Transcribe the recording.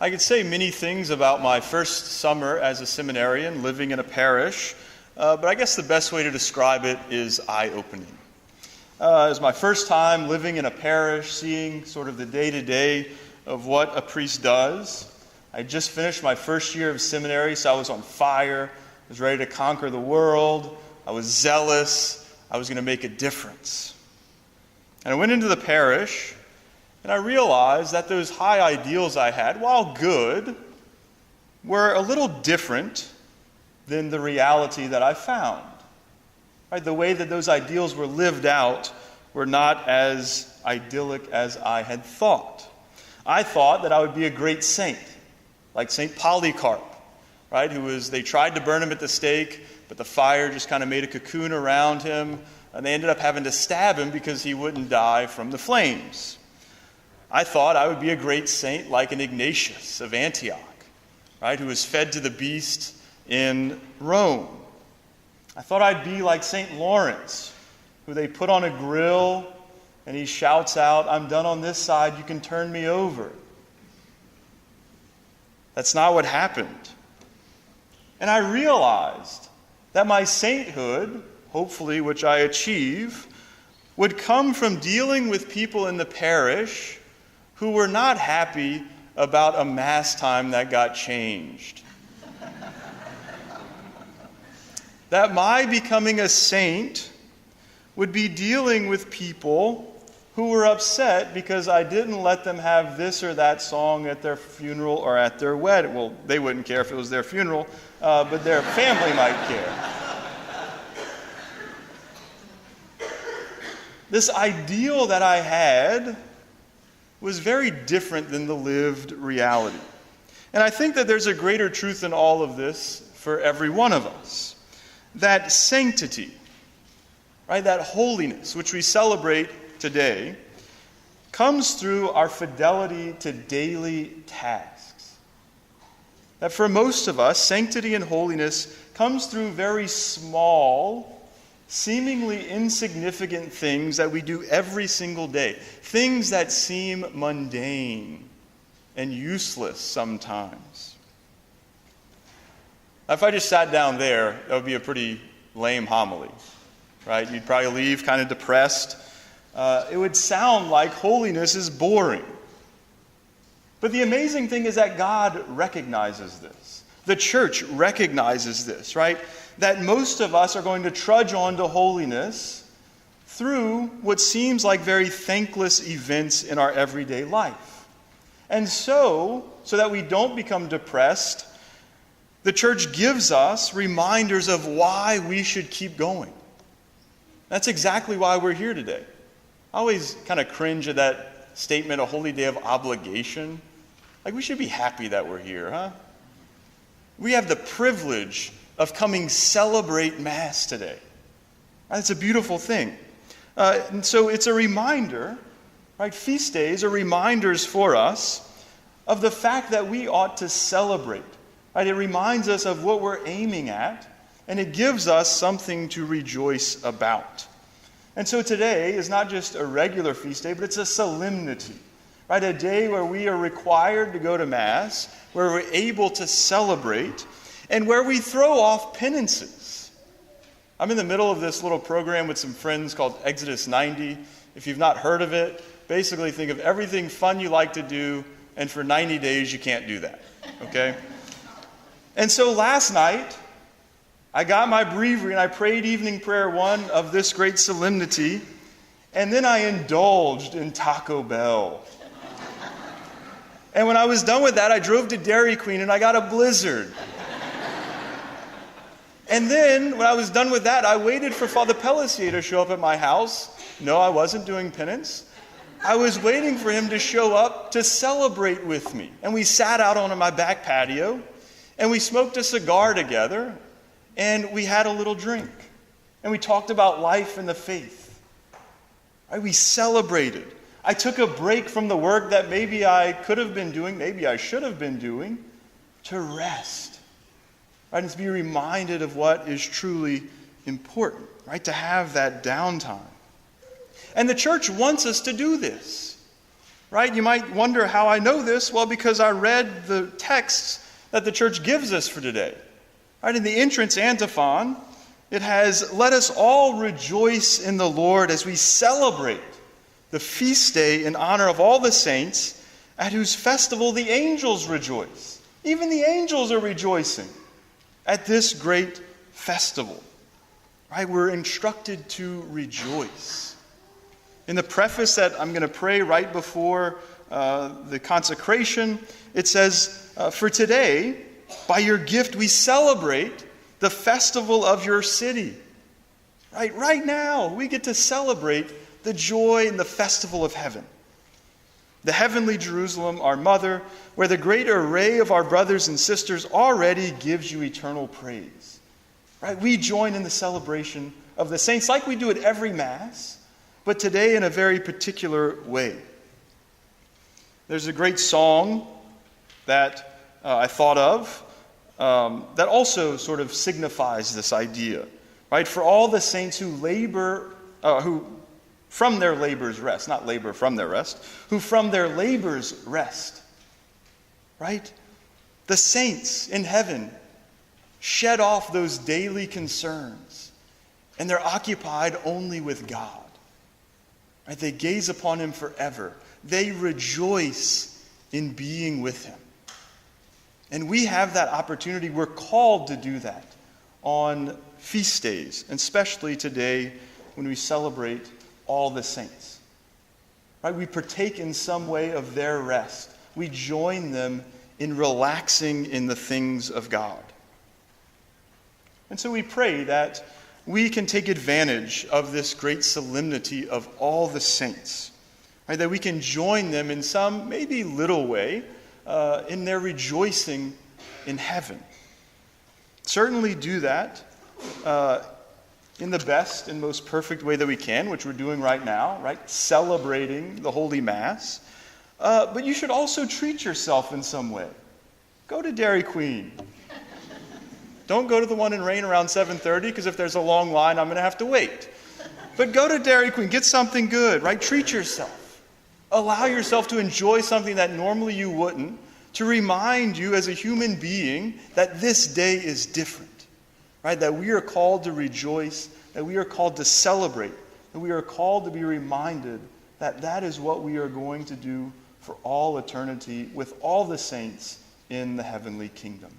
I could say many things about my first summer as a seminarian living in a parish, but I guess the best way to describe it is eye-opening. It was my first time living in a parish, seeing sort of the day-to-day of what a priest does. I just finished my first year of seminary, so I was on fire. I was ready to conquer the world. I was zealous. I was going to make a difference. And I went into the parish, and I realized that those high ideals I had, while good, were a little different than the reality that I found. Right? The way that those ideals were lived out were not as idyllic as I had thought. I thought that I would be a great saint, like St. Polycarp, right? They tried to burn him at the stake, but the fire just kind of made a cocoon around him, and they ended up having to stab him because he wouldn't die from the flames. I thought I would be a great saint like an Ignatius of Antioch, right, who was fed to the beast in Rome. I thought I'd be like St. Lawrence, who they put on a grill and he shouts out, "I'm done on this side, you can turn me over." That's not what happened. And I realized that my sainthood, hopefully which I achieve, would come from dealing with people in the parish who were not happy about a Mass time that got changed. That my becoming a saint would be dealing with people who were upset because I didn't let them have this or that song at their funeral or at their wedding. Well, they wouldn't care if it was their funeral, but their family might care. This ideal that I had was very different than the lived reality. And I think that there's a greater truth in all of this for every one of us. That sanctity, right, that holiness, which we celebrate today, comes through our fidelity to daily tasks. That for most of us, sanctity and holiness comes through very small, seemingly insignificant things that we do every single day. Things that seem mundane and useless sometimes. Now, if I just sat down there, that would be a pretty lame homily, right? You'd probably leave kind of depressed. It would sound like holiness is boring. But the amazing thing is that God recognizes this. The church recognizes this, right? That most of us are going to trudge on to holiness through what seems like very thankless events in our everyday life. And so that we don't become depressed, the church gives us reminders of why we should keep going. That's exactly why we're here today. I always kind of cringe at that statement, a holy day of obligation. Like, we should be happy that we're here, huh? We have the privilege of coming celebrate Mass today. It's a beautiful thing. And so it's a reminder, right? Feast days are reminders for us of the fact that we ought to celebrate. Right? It reminds us of what we're aiming at, and it gives us something to rejoice about. And so today is not just a regular feast day, but it's a solemnity. Right? A day where we are required to go to Mass, where we're able to celebrate, and where we throw off penances. I'm in the middle of this little program with some friends called Exodus 90. If you've not heard of it, basically think of everything fun you like to do, and for 90 days you can't do that. Okay? And so last night, I got my breviary and I prayed evening prayer 1 of this great solemnity, and then I indulged in Taco Bell. And when I was done with that, I drove to Dairy Queen and I got a Blizzard. And then, when I was done with that, I waited for Father Pellissier to show up at my house. No, I wasn't doing penance. I was waiting for him to show up to celebrate with me. And we sat out on my back patio, and we smoked a cigar together, and we had a little drink. And we talked about life and the faith. Right? We celebrated. I took a break from the work that maybe I could have been doing, maybe I should have been doing, to rest. Right, and to be reminded of what is truly important, right? To have that downtime. And the church wants us to do this. Right? You might wonder how I know this. Well, because I read the texts that the church gives us for today. Right? In the entrance antiphon, it has, "Let us all rejoice in the Lord as we celebrate the feast day in honor of all the saints, at whose festival the angels rejoice." Even the angels are rejoicing at this great festival. Right? We're instructed to rejoice. In the preface that I'm going to pray right before the consecration, it says, "For today, by your gift, we celebrate the festival of your city." Right now, we get to celebrate the joy and the festival of heaven. The heavenly Jerusalem, our mother, where the great array of our brothers and sisters already gives you eternal praise. Right? We join in the celebration of the saints like we do at every Mass, but today in a very particular way. There's a great song that I thought of that also sort of signifies this idea. Right? For all the saints who labor, who from their labors rest, not labor from their rest, who from their labors rest. Right? The saints in heaven shed off those daily concerns, and they're occupied only with God. Right? They gaze upon him forever. They rejoice in being with him. And we have that opportunity. We're called to do that on feast days, and especially today when we celebrate all the saints. Right? We partake in some way of their rest. We join them in relaxing in the things of God. And so we pray that we can take advantage of this great solemnity of all the saints. Right? That we can join them in some maybe little way in their rejoicing in heaven. Certainly do that in the best and most perfect way that we can, which we're doing right now, right? Celebrating the Holy Mass. But you should also treat yourself in some way. Go to Dairy Queen. Don't go to the one in Rain around 7:30, because if there's a long line, I'm going to have to wait. But go to Dairy Queen. Get something good, right? Treat yourself. Allow yourself to enjoy something that normally you wouldn't, to remind you as a human being that this day is different, right? That we are called to rejoice, that we are called to celebrate, that we are called to be reminded that that is what we are going to do for all eternity with all the saints in the heavenly kingdom.